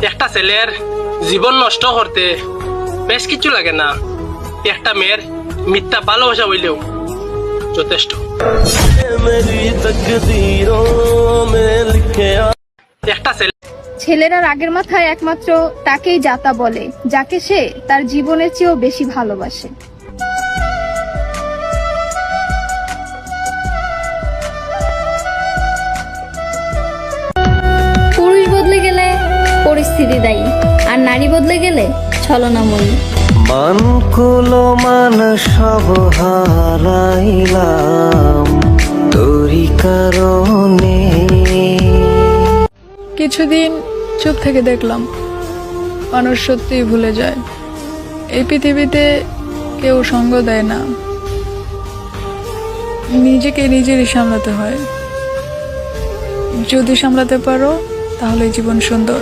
একটা ছেলের জীবন নষ্ট করতে বেশ কিছু লাগে না, একটা মেয়ের মিথ্যা ভালোবাসা হইলেও যথেষ্ট। একটা ছেলে ছেলেরা রাগের মাথায় একমাত্র তাকেই যাতা বলে, যাকে সে তার জীবনের চেয়েও বেশি ভালোবাসে। পুরুষ বদলে গেলে পরিস্থিতি দায়ী, আর নারী বদলে গেলে ছলনাময়ী। মান কুলো মান সব হারাইলাম তোরই কারণে। কিছুদিন চুপ থেকে দেখলাম মানুষ সত্যিই ভুলে যায়। এই পৃথিবীতে কেউ সঙ্গ দেয় না, নিজেকে নিজেরই সামলাতে হয়। যদি সামলাতে পারো তাহলে জীবন সুন্দর।